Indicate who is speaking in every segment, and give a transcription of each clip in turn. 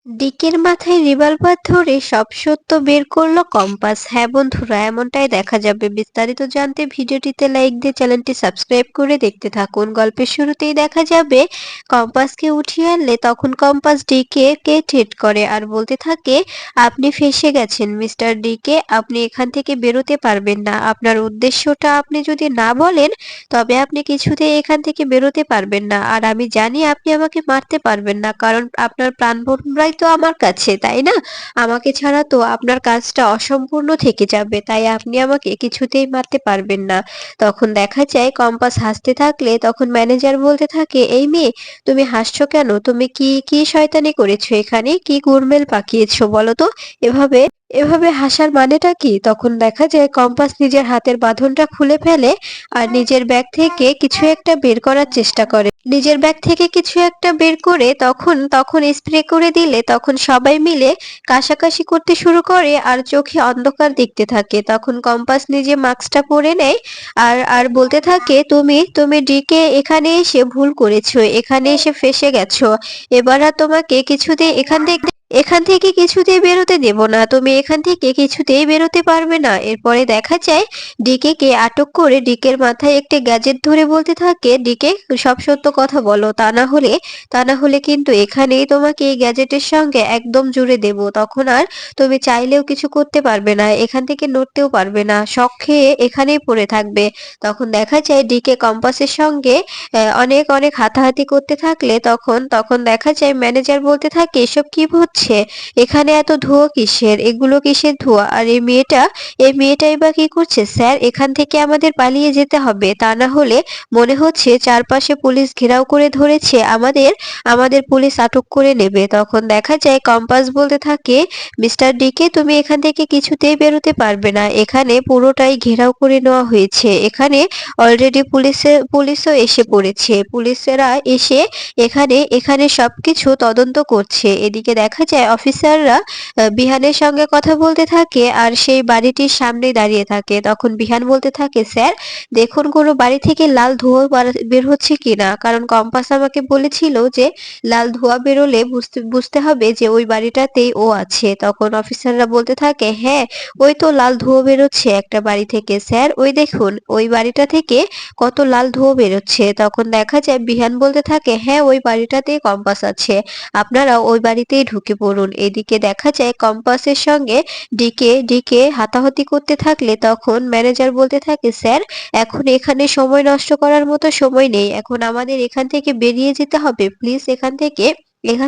Speaker 1: ডিকের মাথায় রিভলভার ধরে সব সত্য বের করলো কম্পাস। হ্যাঁ বন্ধুরা, এমনটাই দেখা যাবে। বিস্তারিত জানতে ভিডিওটিতে লাইক দিয়ে চ্যানেলটি সাবস্ক্রাইব করে দেখতে থাকুন। গল্পের শুরুতেই দেখা যাবে কম্পাসকে উঠিয়ে আনলে তখন কম্পাস ডিকে কে ট্রিট করে আর বলতে থাকে, আপনি ফেঁসে গেছেন মিস্টার ডিকে, আপনি এখান থেকে বেরোতে পারবেন না। আপনার উদ্দেশ্যটা আপনি যদি না বলেন তবে আপনি কিছুতেই এখান থেকে বেরোতে পারবেন না। আর আমি জানি আপনি আমাকে মারতে পারবেন না, কারণ আপনার প্রাণভোমরাই তো আমার কাছে, তাই না? আমাকে ছাড়া তো আপনার কাজটা অসম্পূর্ণ থেকে যাবে, তাই আপনি আমাকে কিছুতেই মারতে পারবেন না। তখন দেখা যায় কম্পাস হাসতে থাকলে তখন ম্যানেজার বলতে থাকে, এই মেয়ে, তুমি হাসছো কেন? তুমি কি কি শয়তানি করেছো? এখানে কি গোলমেল পাকিয়েছো বলো তো? এভাবে এভাবে হাসার মানেটা কি? তখন দেখা যায় কম্পাস নিজের হাতের বাঁধনটা খুলে ফেলে আর নিজের ব্যাগ থেকে কিছু একটা বের করার চেষ্টা করে। নিজের ব্যাগ থেকে কিছু একটা বের করে তখন তখন স্প্রে করে দিলে তখন সবাই মিলে কাশাকাশি করতে শুরু করে আর চোখে অন্ধকার দেখতে থাকে। তখন কম্পাস নিজে মাস্কটা পরে নেয় আর আর বলতে থাকে, তুমি তুমি ডিকে এখানে এসে ভুল করেছো, এখানে এসে ফেঁসে গেছো। এবার আর তোমাকে কিছুতেই এখান থেকে কিছুতেই বেরোতে দেব না। তুমি এখান থেকে কিছুতেই বেরোতে পারবে না। এরপরে দেখা যায় ডিকে কে আটক করে ডিকের মাথায় একটি গ্যাজেট ধরে বলতে থাকে, ডিকে, সব সত্য কথা বলো, তা না হলে কিন্তু এখানেই তোমাকে এই গ্যাজেটের সঙ্গে একদম জুড়ে দেব। তখন আর তুমি চাইলেও কিছু করতে পারবে না, এখান থেকে নড়তেও পারবে না, শক খেয়ে এখানেই পড়ে থাকবে। তখন দেখা যায় ডিকে কম্পাসের সঙ্গে অনেক অনেক হাতাহাতি করতে থাকলে তখন তখন দেখা যায় ম্যানেজার বলতে থাকে, এসব কি হচ্ছে? এখানে এত ধোঁয়া কিসের? এগুলো কিসের ধোঁয়া? আর এই মেয়েটাই বা কি করছে? স্যার, এখান থেকে আমাদের পালিয়ে যেতে হবে, তা না হলে মনে হচ্ছে চারপাশে পুলিশ ঘেরাও করে ধরেছে, আমাদের আমাদের পুলিশ আটক করে নেবে। তখন দেখা যায় কম্পাস বলতে থাকে, মিস্টার ডিকে, তুমি এখান থেকে কিছুতেই বেরোতে পারবে না, এখানে পুরোটাই ঘেরাও করে নেওয়া হয়েছে। এখানে অলরেডি পুলিশও এসে পড়েছে, পুলিশেরা এসে এখানে এখানে সবকিছু তদন্ত করছে। এদিকে দেখা যায় অফিসাররা বিহানের সঙ্গে কথা বলতে থাকে আর সেই বাড়িটির সামনে দাঁড়িয়ে থাকে। তখন বিহান বলতে থাকে, স্যার, দেখুন কোনো বাড়ি থেকে লাল ধোঁয়া বের হচ্ছে কিনা, কারণ কম্পাস আমাকে বলেছিল যে লাল ধোঁয়া বেরোলে বুঝতে বুঝতে হবে যে ওই বাড়িটাতেই ও আছে। তখন অফিসাররা বলতে থাকে, হ্যাঁ, ওই তো লাল ধোঁয়া বেরোচ্ছে একটা বাড়ি থেকে, স্যার, ওই দেখুন ওই বাড়িটা থেকে কত লাল ধোঁয়া বেরোচ্ছে। তখন দেখা যায় বিহান বলতে থাকে, হ্যাঁ, ওই বাড়িটাতেই কম্পাস আছে, আপনারা ওই বাড়িতেই ঢুকে পড়ুন। এদিকে দেখা যায় কম্পাসের সঙ্গে ডিকে ডিকে হাতাহাতি করতে থাকলে তখন ম্যানেজার বলতে থাকে, স্যার, এখন এখানে সময় নষ্ট করার মতো সময় নেই, এখন আমাদের এখান থেকে বেরিয়ে যেতে হবে, প্লিজ এখান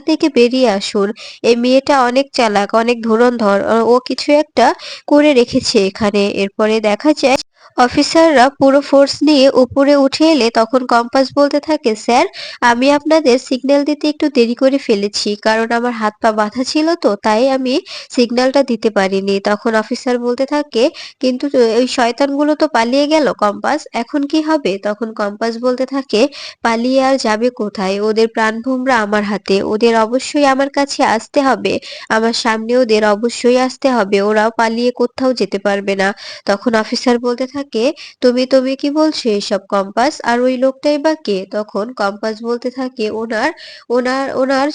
Speaker 1: থেকে বেরিয়ে আসুন। এই মেয়েটা অনেক চালাক, অনেক ধুরন্ধর, ও কিছু একটা করে রেখেছে এখানে। এরপরে দেখা যায় অফিসাররা পুরো ফোর্স নিয়ে উপরে উঠে এলে তখন কম্পাস বলতে থাকে, স্যার, আমি আপনাদের সিগন্যাল দিতে একটু দেরি করে ফেলেছি, কারণ আমার হাত পা বাঁধা ছিল, তো তাই আমি সিগন্যালটা দিতে পারিনি। তখন অফিসার বলতে থাকে, কিন্তু ওই শয়তানগুলো তো পালিয়ে গেল কম্পাস, এখন কি হবে? তখন কম্পাস বলতে থাকে, পালিয়ে আর যাবে কোথায়? ওদের প্রাণভোমরা আমার হাতে, ওদের অবশ্যই আমার কাছে আসতে হবে, আমার সামনে ওদের অবশ্যই আসতে হবে, ওরাও পালিয়ে কোথাও যেতে পারবে না। তখন অফিসার বলতে থাকে, তুমি তুমি কি বলছো এসব কম্পাস? আর ওই লোকটাই বা কে? তখন কম্পাস বলতে থাকে, ওনার ওনার ওনার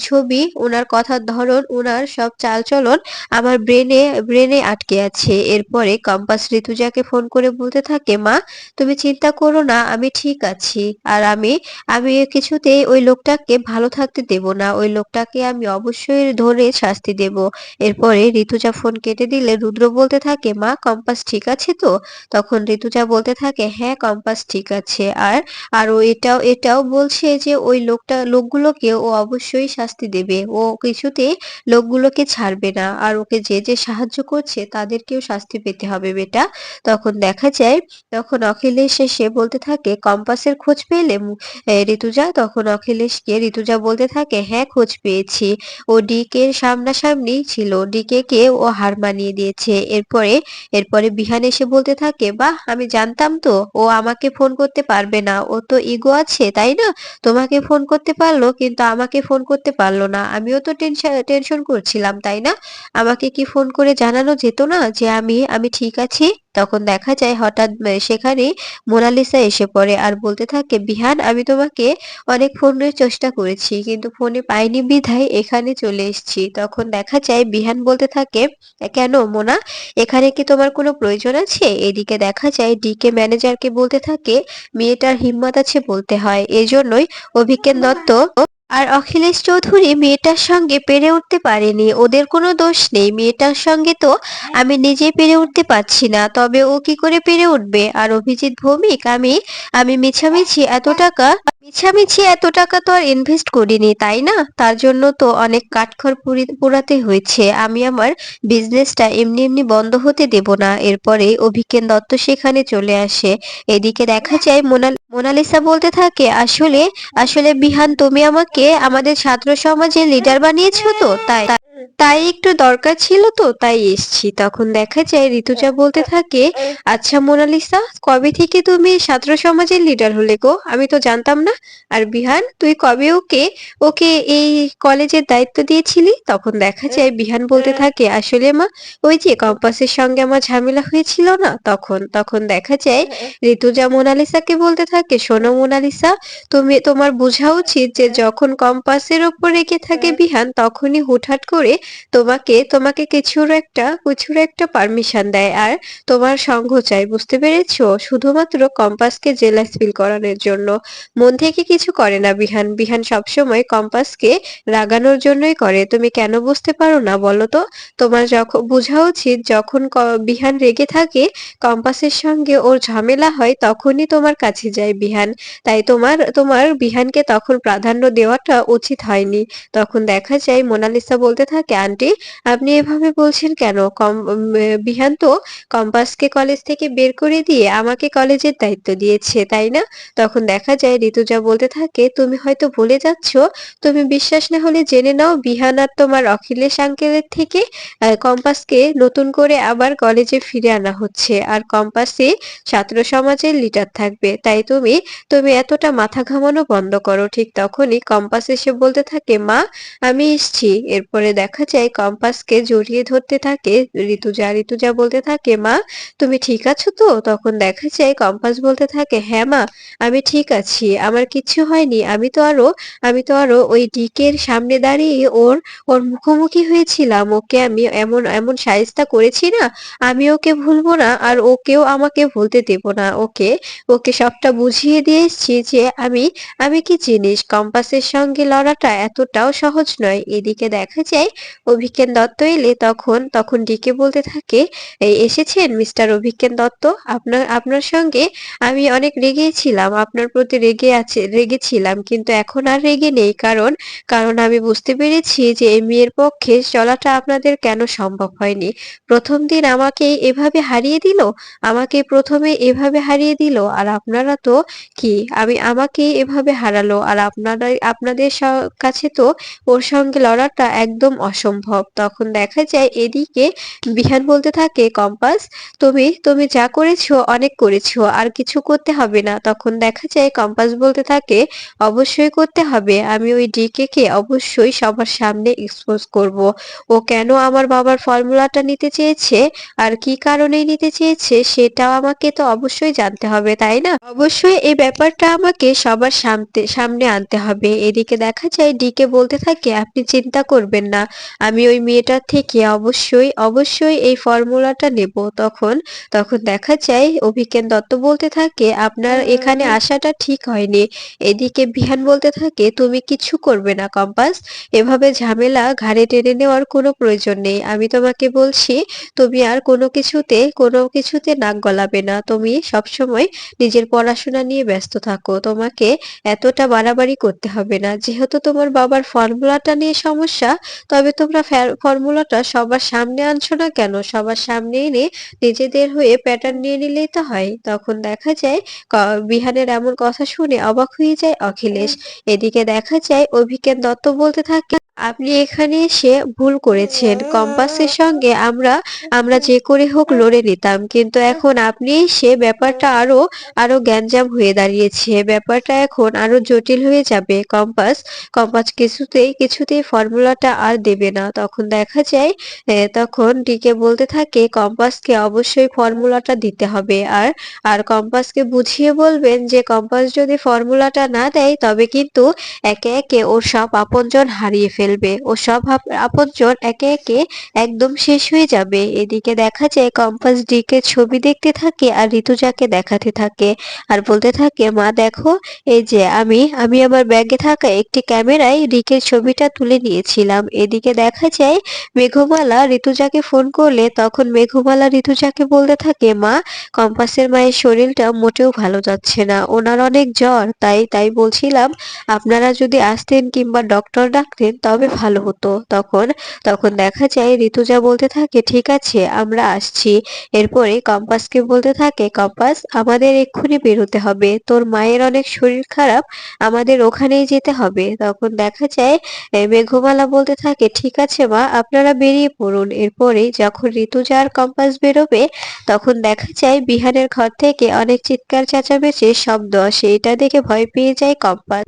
Speaker 1: ছবি, ওনার কথার ধরন, ওনার সব চালচলন আমার ব্রেনে ব্রেনে আটকে আছে। এরপরে কম্পাস ঋতুজাকে ফোন করে বলতে থাকে, মা, তুমি চিন্তা করো না, আমি ঠিক আছি। আর আমি আমি কিছুতেই ওই লোকটাকে ভালো থাকতে দেব না, ওই লোকটাকে আমি অবশ্যই ধরে শাস্তি দেব। এরপরে ঋতুজা ফোন কেটে দিলে রুদ্র বলতে থাকে, মা, কম্পাস ঠিক আছে তো? তখন ঋতুজা বলতে থাকে, হ্যাঁ, কম্পাস ঠিক আছে। আর আর ও এটাও বলছে যে ওই লোকগুলোকে ও অবশ্যই শাস্তি দেবে, ও কিছুতেই লোকগুলোকে ছাড়বে না, আর ওকে যে যে সাহায্য করছে তাদেরকেও শাস্তি পেতে হবে বেটা। তখন দেখা যায় তখন অখিলেশ এসে বলতে থাকে, কম্পাসের খোঁজ পেলে ঋতুজা? তখন অখিলেশকে ঋতুজা বলতে থাকে, হ্যাঁ, খোঁজ পেয়েছি, ও ডিকে এর সামনাসামনি ছিল, ডিকে কে ও হার মানিয়ে দিয়েছে। এরপরে এরপরে বিহান এসে বলতে থাকে, বাহ আমি জানতাম তো ও আমাকে ফোন করতে পারবে না, ও তো ইগো আছে তাই না, তোমাকে ফোন করতে পারলো কিন্তু আমাকে ফোন করতে পারলো না, আমিও তো টেনশন করছিলাম তাই না, আমাকে কি ফোন করে জানানো যেত না যে আমি ঠিক আছি। তখন দেখা যায় হঠাৎ সেখানে মোনালিসা এসে পড়ে আর বলতে থাকে, বিহান আমি তোমাকে অনেক ফোনের চেষ্টা করেছি কিন্তু ফোনে পাইনি বিধায় এখানে চলে এসেছি। তখন দেখা যায় বিহান বলতে থাকে, কেন মোনা, এখানে কি তোমার কোনো প্রয়োজন আছে? এদিকে দেখা যায় ডিকে ম্যানেজারকে বলতে থাকে, মেয়েটার হিম্মত আছে বলতে হয়, এজন্যই অভিজ্ঞান দত্ত আর অখিলেশ চৌধুরী মেয়েটার সঙ্গে পেরে উঠতে পারেনি, ওদের কোনো দোষ নেই, মেয়েটার সঙ্গে তো আমি নিজে পেরে উঠতে পারছি না, তবে ও কি করে পেরে উঠবে? আর অভিজিৎ ভৌমিক, আমি আমি মিছামিছি এত টাকা তো আর ইনভেস্ট করিনি তাই না, তার জন্য তো অনেক কাঠখড় পোড়াতে হয়েছে, আমি আমার বিজনেসটা এমনি এমনি বন্ধ হতে দেব না। এরপরে অভিজ্ঞান দত্ত সেখানে চলে আসে। এদিকে দেখা যায় মোনালিসা বলতে থাকে, আসলে আসলে বিহান তুমি আমাকে আমাদের ছাত্র সমাজের লিডার বানিয়েছো তো, তাই তাই একটু দরকার ছিল তো তাই এসছি। তখন দেখা যায় ঋতুজা বলতে থাকে, আচ্ছা মোনালিসা, কবে থেকে তুমি ছাত্র সমাজের লিডার হলে গো, আমি তো জানতাম না। আর বিহান, তুই কবে ওকে ওকে এই কলেজের দায়িত্ব দিয়েছিলি? তখন দেখা যায় বিহান বলতে থাকে, আসলে মা, ওই যে কম্পাসের সঙ্গে আমার ঝামেলা হয়েছিল না, তখন তখন দেখা যায় ঋতুজা মোনালিসাকে বলতে থাকে, শোনো মোনালিসা, তোমার বোঝা উচিত যে যখন কম্পাসের ওপর রেখে থাকে বিহান, তখনই হুটহাট করে তোমাকে তোমাকে কিছুর একটা পারমিশন দেয় আর তোমার সঙ্গ চাই, বুঝতে পেরেছো? শুধুমাত্র কম্পাসকে জেলাস ফিল করানোর জন্য, মন থেকে কিছু করে না বিহান, বিহান সবসময় কম্পাসকে রাগানোর জন্যই করে, তুমি কেন বুঝতে পারো না বলো তো? তোমার যখন বোঝা উচিত যখন বিহান রেগে থাকে, কম্পাসের সঙ্গে ওর ঝামেলা হয়, তখনই তোমার কাছে যায় বিহান, তাই তোমার তোমার বিহানকে তখন প্রাধান্য দেওয়াটা উচিত হয়নি। তখন দেখা যায় মোনালিসা বলতে থাকে, আন্টি আপনি এভাবে বলছেন কেন, বিহান তো কম্পাসকে কলেজ থেকে বের করে দিয়ে আমাকে কলেজের দায়িত্ব দিয়েছে তাই না? তখন দেখা যায় ঋতুজা বলতে থাকে, তুমি হয়তো ভুলে যাচ্ছ, তুমি বিশ্বাস না হলে জেনে নাও, বিহান আর তোমার অখিলেশ আঙ্কেলের থেকে কম্পাসকে নতুন করে আবার কলেজে ফিরে আনা হচ্ছে, আর কম্পাসে ছাত্র সমাজের লিডার থাকবে, তাই তুমি তুমি এতটা মাথা ঘামানো বন্ধ করো। ঠিক তখনই কম্পাস এসে বলতে থাকে, মা আমি এসছি। এরপরে দেখা যায় কম্পাসকে জড়িয়ে ধরতে থাকে ঋতুজা, ঋতুজা বলতে থাকে, মা তুমি ঠিক আছো তো? তখন দেখা যায় কম্পাস বলতে থাকে, হ্যাঁ মা আমি ঠিক আছি, আমার কিচ্ছু হয়নি, আমি তো আরো ওই ডিকের সামনে দাঁড়িয়ে ওর ওর মুখোমুখি হয়েছিলাম, ওকে আমি এমন এমন শায়েস্তা করেছি না, আমি ওকে ভুলবো না আর ওকেও আমাকে ভুলতে দেব না, ওকে ওকে সবটা বুঝিয়ে দিয়ে এসেছি যে আমি আমি কি জিনিস, কম্পাসের সঙ্গে লড়াটা এতটাও সহজ নয়। এদিকে দেখা যায় অভিজ্ঞান দত্ত এলে তখন তখন ডিকে বলতে থাকে, এই এসেছেন মিস্টার অভিজ্ঞান দত্ত, আপনার আপনার সঙ্গে আমি অনেক রেগেছিলাম, আপনার প্রতি রেগেছিলাম কিন্তু এখন আর রেগে নেই, কারণ কারণ আমি বুঝতে পেরেছি যে এই মেয়ের পক্ষে চলাটা আপনাদের কেন সম্ভব হয়নি। প্রথম দিন আমাকে প্রথমে এভাবে হারিয়ে দিল আর আপনারা তো কি, আমাকে এভাবে হারালো আর আপনাদের কাছে তো ওর সঙ্গে লড়াটা একদম অসম্ভব। তখন দেখা যায় এদিকে বিহান বলতে থাকে, কম্পাস তুমি তুমি যা করেছো অনেক করেছো, আর কিছু করতে হবে না। তখন দেখা যায় কম্পাস বলতে থাকে, অবশ্যই করতে হবে, আমি ওই ডিকে কে অবশ্যই সবার সামনে এক্সপোজ করব, ও কেন আমার বাবার ফর্মুলাটা নিতে চেয়েছে আর কি কারণে নিতে চেয়েছে সেটাও আমাকে তো অবশ্যই জানতে হবে তাই না, অবশ্যই এই ব্যাপারটা আমাকে সবার সামনে আনতে হবে। এদিকে দেখা যায় ডিকে বলতে থাকে, আপনি চিন্তা করবেন না, আমি ওই মেয়েটার থেকে অবশ্যই অবশ্যই এই ফর্মুলাটা নেব। তখন তখন দেখা যায় অভিজ্ঞান দত্ত বলতে থাকে, আপনার এখানে আসাটা ঠিক হয়নি। এদিকে বিহান বলতে থাকে, তুমি কিছু করবে না কম্পাস, এভাবে ঝামেলা ঘাড়ে টেনে নেওয়ার কোনো প্রয়োজন নেই, আমি তোমাকে বলছি তুমি আর কোনো কিছুতে নাক গলাবে না, তুমি সবসময় নিজের পড়াশোনা নিয়ে ব্যস্ত থাকো, তোমাকে এতটা বাড়াবাড়ি করতে হবে না, যেহেতু তোমার বাবার ফর্মুলাটা নিয়ে সমস্যা, তবে তোমরা ফর্মুলাটা সবার সামনে আনছো না কেন, সবার সামনে এনে নিজেদের হয়ে প্যাটার্ন নিয়ে নিলেই তো হয়। তখন দেখা যায় বিহানের এমন কথা শুনে অবাক হয়ে যায় অখিলেশ। এদিকে দেখা যায় অভিজ্ঞান দত্ত বলতে থাকে, আপনি এখানে এসে ভুল করেছেন। কম্পাসের সঙ্গে আমরা আমরা যে করে হোক লড়ে নিতাম। কিন্তু এখন আপনি এসে ব্যাপারটা আরো গ্যাঞ্জাম হয়ে দাঁড়িয়েছে। ব্যাপারটা এখন আরো জটিল হয়ে যাবে। কম্পাস কিছুতেই ফর্মুলাটা আর দেবে না। তখন দেখা যায় তখন ডিকে বলতে থাকে কম্পাসকে অবশ্যই ফর্মুলাটা দিতে হবে। আর কম্পাসকে বুঝিয়ে বলবেন যে কম্পাস যদি ফর্মুলাটা না দেয় তবে কিন্তু একে একে ওর সব আপনজন হারিয়ে ফেলবে। ওর সব আপনজন একে একে একদম শেষ হয়ে যাবে। এদিকে দেখা যায় কম্পাস ডিকে ছবি দেখতে থাকে আর ঋতুজাকে দেখাতে থাকে আর বলতে থাকে মা দেখো, এই যে আমি আমার ব্যাগে থাকা একটি ক্যামেরায় রিকের ছবিটা তুলে নিয়েছিলাম। এদিকে দেখা যায় মেঘমালা ঋতুজাকে ফোন করলে তখন মেঘমালা ঋতুজাকে বলতে থাকে মা, কম্পাসের মায়ের শরীরটা মোটেও ভালো যাচ্ছে না, ওনার অনেক জ্বর, তাই তাই বলছিলাম আপনারা যদি আসতেন কিংবা ডক্টর ডাকতেন তবে ভালো হতো। তখন তখন দেখা যায় ঋতুজা বলতে থাকে ঠিক আছে আমরা আসছি। এরপরে কম্পাসকে বলতে থাকে কম্পাস আমাদের এক্ষুনি বেরোতে হবে, তোর মায়ের অনেক শরীর খারাপ, আমাদের ওখানেই যেতে হবে। তখন দেখা যায় মেঘমালা বলতে থাকে ঠিক আছে মা আপনারা বেরিয়ে পড়ুন। এরপরে যখন ঋতুজা আর কম্পাস বেরোবে তখন দেখা যায় বিহানের ঘর থেকে অনেক চিৎকার চেঁচামেচির শব্দ আসে। এটা দেখে ভয় পেয়ে যায় কম্পাস।